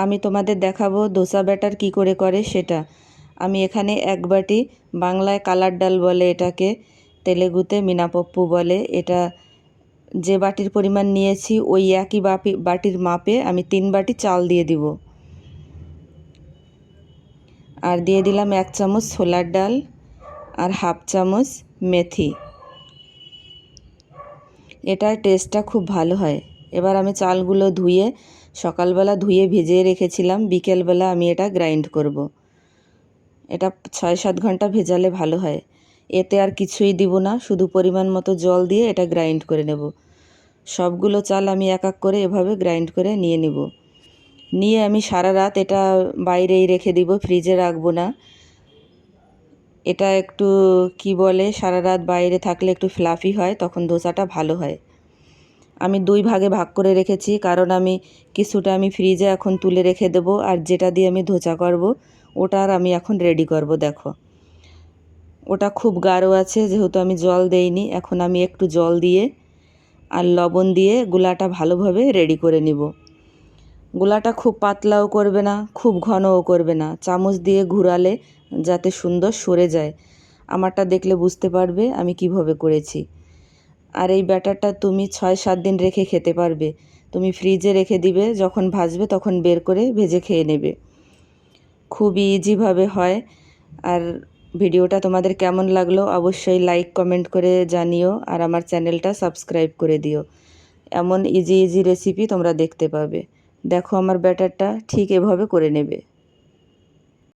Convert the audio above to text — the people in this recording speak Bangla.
আমি তোমাদের দেখাবো দোসা ব্যাটার কি করে সেটা। আমি এখানে 1 বাটি, বাংলায় কালার ডাল বলে এটাকে, তেলেগুতে মিনাপপ্পু বলে। এটা যে বাটির পরিমাণ নিয়েছি ওই একই বাটির মাপে আমি 3 বাটি চাল দিয়ে দিব। আর দিয়ে দিলাম 1 চামচ ছোলার ডাল আর 1/2 চামচ মেথি। এটার টেস্টটা খুব ভালো হয়। এবার আমি চালগুলো ধুয়ে সকালবেলা ধুয়ে ভিজিয়ে রেখেছিলাম, বিকেলবেলা আমি এটা গ্রাইন্ড করব। এটা 6-7 ঘন্টা ভেজালে ভালো হয়। এতে আর কিছুই দিব না, শুধু পরিমাণ মতো জল দিয়ে এটা গ্রাইন্ড করে নেব। সবগুলো চাল আমি এক এক করে এভাবে গ্রাইন্ড করে নিয়ে নেব। নিয়ে আমি সারা রাত এটা বাইরেই রেখে দিব, ফ্রিজে রাখবো না। এটা একটু কি বলে, সারা রাত বাইরে থাকলে একটু ফ্লাফি হয়, তখন ধোসাটা ভালো হয়। আমি 2 ভাগে ভাগ করে রেখেছি, কারণ আমি কিছুটা আমি ফ্রিজে এখন তুলে রেখে দেব, আর যেটা দিয়ে আমি ধোসা করব ওটার আমি এখন রেডি করব। দেখো, ওটা খুব গাঢ় আছে, যেহেতু আমি জল দেইনি। এখন আমি একটু জল দিয়ে আর লবণ দিয়ে গুলাটা ভালোভাবে রেডি করে নিব। গোলাটা খুব পাতলাও করবে না, খুব ঘনও করবে না। চামচ দিয়ে ঘুরালে যাতে সুন্দর সরে যায়। আমারটা দেখলে বুঝতে পারবে আমি কিভাবে করেছি। আর এই ব্যাটারটা তুমি 6-7 দিন রেখে খেতে পারবে। তুমি ফ্রিজে রেখে দিবে, যখন ভাজবে তখন বের করে ভেজে খেয়ে নেবে। খুবই ইজিভাবে হয়। আর ভিডিওটা তোমাদের কেমন লাগলো অবশ্যই লাইক কমেন্ট করে জানিও, আর আমার চ্যানেলটা সাবস্ক্রাইব করে দিও। এমন ইজি রেসিপি তোমরা দেখতে পাবে। দেখো, আমার ব্যাটারটা ঠিক এভাবে করে নেবে।